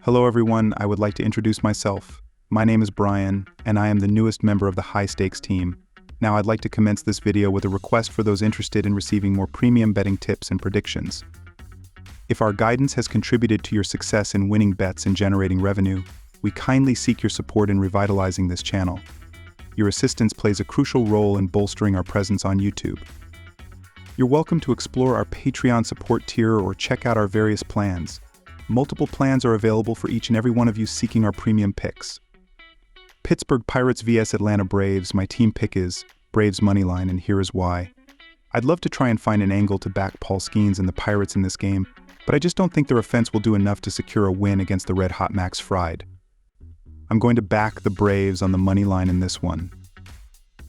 Hello everyone, I would like to introduce myself. My name is Brian, and I am the newest member of the High Stakes team. Now I'd like to commence this video with a request for those interested in receiving more premium betting tips and predictions. If our guidance has contributed to your success in winning bets and generating revenue, we kindly seek your support in revitalizing this channel. Your assistance plays a crucial role in bolstering our presence on YouTube. You're welcome to explore our Patreon support tier or check out our various plans. Multiple plans are available for each and every one of you seeking our premium picks. Pittsburgh Pirates vs Atlanta Braves. My team pick is Braves moneyline, and here is why. I'd love to try and find an angle to back Paul Skeens and the Pirates in this game, but I just don't think their offense will do enough to secure a win against the red-hot Max Fried. I'm going to back the Braves on the moneyline in this one.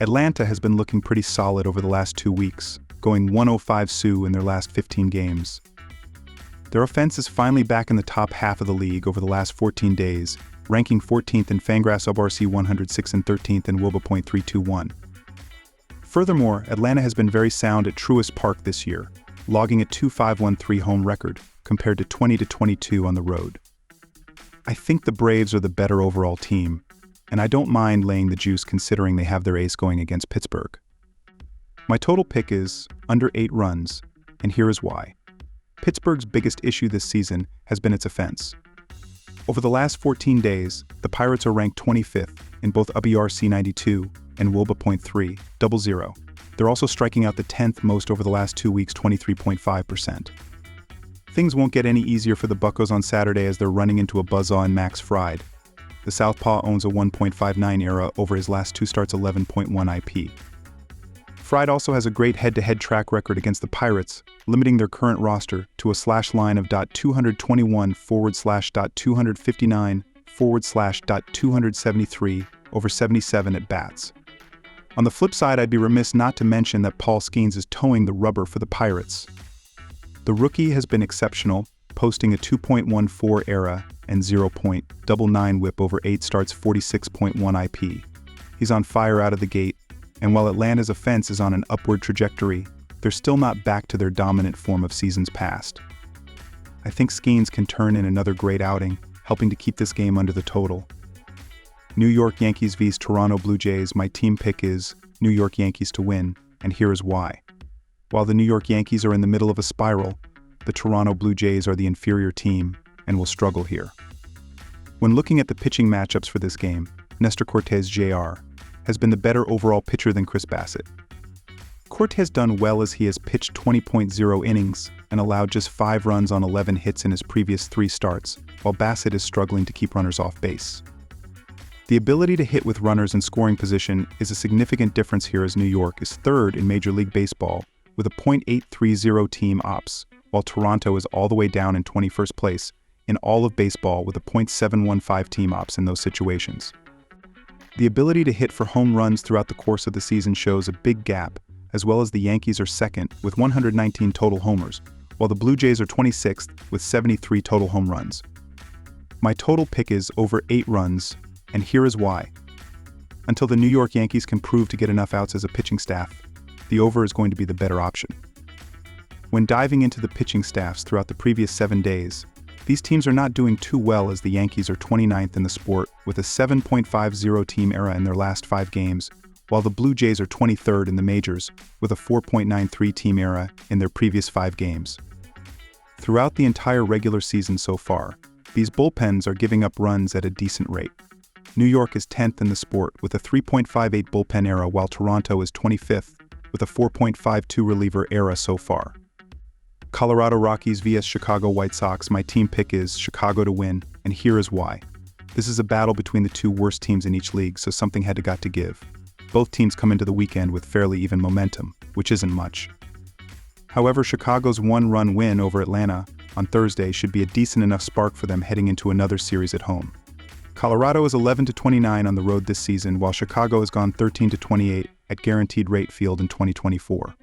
Atlanta has been looking pretty solid over the last 2 weeks, going 105 Sioux in their last 15 games. Their offense is finally back in the top half of the league over the last 14 days, ranking 14th in Fangraphs WRC 106 and 13th in WOBA.321. Furthermore, Atlanta has been very sound at Truist Park this year, logging a 2.513 home record compared to 20-22 on the road. I think the Braves are the better overall team, and I don't mind laying the juice considering they have their ace going against Pittsburgh. My total pick is under 8 runs, and here is why. Pittsburgh's biggest issue this season has been its offense. Over the last 14 days, the Pirates are ranked 25th in both WRC 92 and WOBA.300. They're also striking out the 10th most over the last 2 weeks, 23.5%. Things won't get any easier for the Buccos on Saturday as they're running into a buzzsaw in Max Fried. The Southpaw owns a 1.59 ERA over his last 2 starts, 11.1 IP. Fried also has a great head-to-head track record against the Pirates, limiting their current roster to a slash line of .221/.259/.273 over 77 at bats. On the flip side, I'd be remiss not to mention that Paul Skeens is towing the rubber for the Pirates. The rookie has been exceptional, posting a 2.14 ERA and 0.99 WHIP over 8 starts, 46.1 IP. He's on fire out of the gate, and while Atlanta's offense is on an upward trajectory, they're still not back to their dominant form of seasons past. I think Skeens can turn in another great outing, helping to keep this game under the total. New York Yankees vs Toronto Blue Jays. My team pick is New York Yankees to win, and here is why. While the New York Yankees are in the middle of a spiral, the Toronto Blue Jays are the inferior team and will struggle here. When looking at the pitching matchups for this game, Nestor Cortes Jr. has been the better overall pitcher than Chris Bassitt. Cortes has done well as he has pitched 20.0 innings and allowed just 5 runs on 11 hits in his previous 3 starts, while Bassitt is struggling to keep runners off base. The ability to hit with runners in scoring position is a significant difference here as New York is 3rd in Major League Baseball with a .830 team ops, while Toronto is all the way down in 21st place in all of baseball with a .715 team ops in those situations. The ability to hit for home runs throughout the course of the season shows a big gap, as well as the Yankees are 2nd with 119 total homers, while the Blue Jays are 26th with 73 total home runs. My total pick is over 8 runs, and here is why. Until the New York Yankees can prove to get enough outs as a pitching staff, the over is going to be the better option. When diving into the pitching staffs throughout the previous 7 days, these teams are not doing too well as the Yankees are 29th in the sport with a 7.50 team ERA in their last 5 games, while the Blue Jays are 23rd in the majors with a 4.93 team ERA in their previous 5 games. Throughout the entire regular season so far, these bullpens are giving up runs at a decent rate. New York is 10th in the sport with a 3.58 bullpen ERA, while Toronto is 25th with a 4.52 reliever ERA so far. Colorado Rockies vs Chicago White Sox. My team pick is Chicago to win, and here is why. This is a battle between the 2 worst teams in each league, so something had to give. Both teams come into the weekend with fairly even momentum, which isn't much. However, Chicago's 1-run win over Atlanta on Thursday should be a decent enough spark for them heading into another series at home. Colorado is 11-29 on the road this season, while Chicago has gone 13-28 at Guaranteed Rate Field in 2024.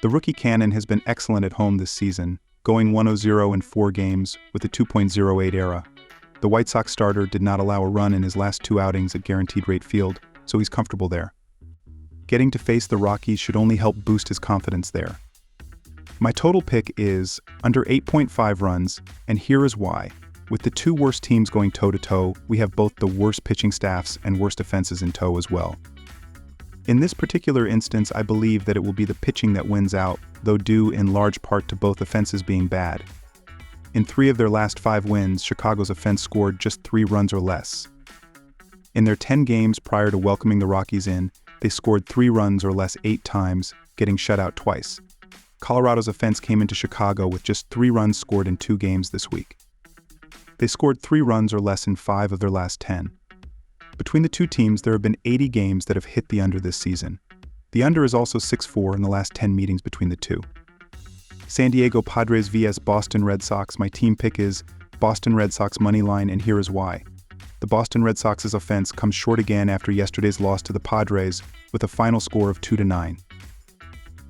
The rookie Cannon has been excellent at home this season, going 1-0 in 4 games with a 2.08 ERA. The White Sox starter did not allow a run in his last 2 outings at Guaranteed Rate Field, so he's comfortable there. Getting to face the Rockies should only help boost his confidence there. My total pick is under 8.5 runs, and here is why. With the two worst teams going toe-to-toe, we have both the worst pitching staffs and worst offenses in tow as well. In this particular instance, I believe that it will be the pitching that wins out, though due in large part to both offenses being bad. In 3 of their last 5 wins, Chicago's offense scored just 3 runs or less. In their 10 games prior to welcoming the Rockies in, they scored 3 runs or less 8 times, getting shut out twice. Colorado's offense came into Chicago with just 3 runs scored in 2 games this week. They scored 3 runs or less in 5 of their last 10. Between the two teams, there have been 80 games that have hit the under this season. The under is also 6-4 in the last 10 meetings between the two. San Diego Padres vs Boston Red Sox. My team pick is Boston Red Sox money line, and here is why. The Boston Red Sox's offense comes short again after yesterday's loss to the Padres with a final score of 2-9.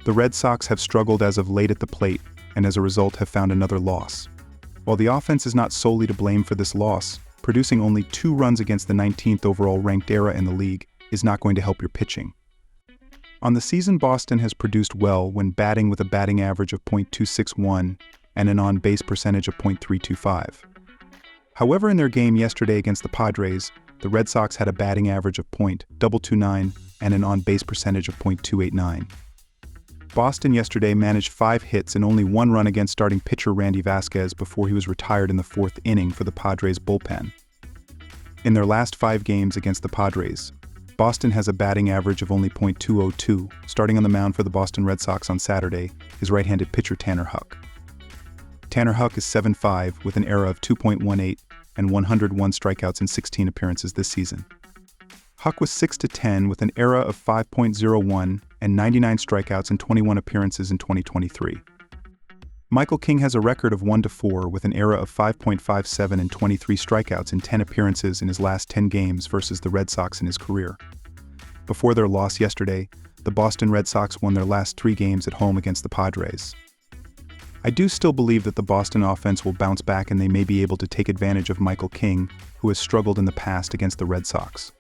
The Red Sox have struggled as of late at the plate, and as a result have found another loss. While the offense is not solely to blame for this loss, producing only 2 runs against the 19th overall ranked era in the league is not going to help your pitching. On the season, Boston has produced well when batting with a batting average of .261 and an on-base percentage of .325. However, in their game yesterday against the Padres, the Red Sox had a batting average of .229 and an on-base percentage of .289. Boston yesterday managed 5 hits and only 1 run against starting pitcher Randy Vasquez before he was retired in the 4th inning for the Padres bullpen. In their last 5 games against the Padres, Boston has a batting average of only .202. Starting on the mound for the Boston Red Sox on Saturday is right-handed pitcher Tanner Houck. Tanner Houck is 7-5 with an ERA of 2.18 and 101 strikeouts in 16 appearances this season. Houck was 6-10 with an ERA of 5.01 and 99 strikeouts in 21 appearances in 2023. Michael King has a record of 1-4 with an ERA of 5.57 and 23 strikeouts in 10 appearances in his last 10 games versus the Red Sox in his career. Before their loss yesterday, the Boston Red Sox won their last 3 games at home against the Padres. I do still believe that the Boston offense will bounce back and they may be able to take advantage of Michael King, who has struggled in the past against the Red Sox.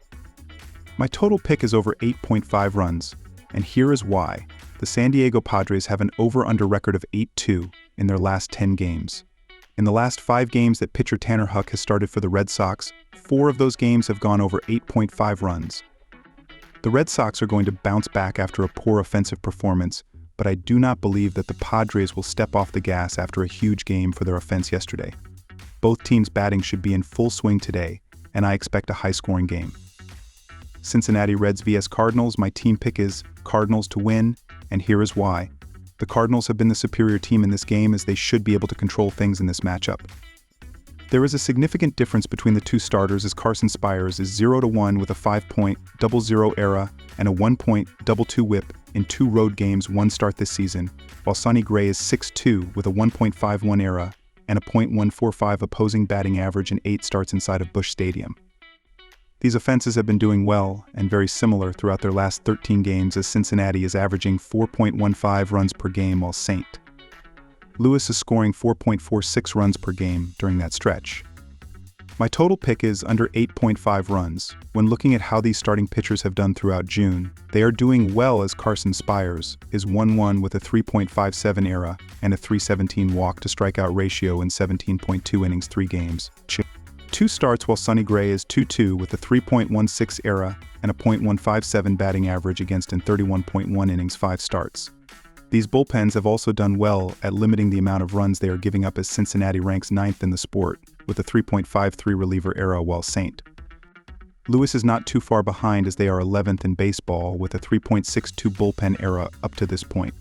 My total pick is over 8.5 runs, and here is why. The San Diego Padres have an over-under record of 8-2 in their last 10 games. In the last 5 games that pitcher Tanner Houck has started for the Red Sox, 4 of those games have gone over 8.5 runs. The Red Sox are going to bounce back after a poor offensive performance, but I do not believe that the Padres will step off the gas after a huge game for their offense yesterday. Both teams' batting should be in full swing today, and I expect a high-scoring game. Cincinnati Reds vs Cardinals. My team pick is Cardinals to win, and here is why. The Cardinals have been the superior team in this game as they should be able to control things in this matchup. There is a significant difference between the two starters as Carson Spires is 0-1 with a 5.00 ERA and a 1.22 WHIP in 2 road games, 1 start this season, while Sonny Gray is 6-2 with a 1.51 ERA and a .145 opposing batting average in 8 starts inside of Busch Stadium. These offenses have been doing well and very similar throughout their last 13 games as Cincinnati is averaging 4.15 runs per game while St. Louis is scoring 4.46 runs per game during that stretch. My total pick is under 8.5 runs. When looking at how these starting pitchers have done throughout June, they are doing well as Carson Spires is 1-1 with a 3.57 ERA and a 3.17 walk to strikeout ratio in 17.2 innings 3 games. 2 starts while Sonny Gray is 2-2 with a 3.16 ERA and a .157 batting average against in 31.1 innings 5 starts. These bullpens have also done well at limiting the amount of runs they are giving up as Cincinnati ranks 9th in the sport with a 3.53 reliever ERA while St. Louis is not too far behind as they are 11th in baseball with a 3.62 bullpen ERA up to this point.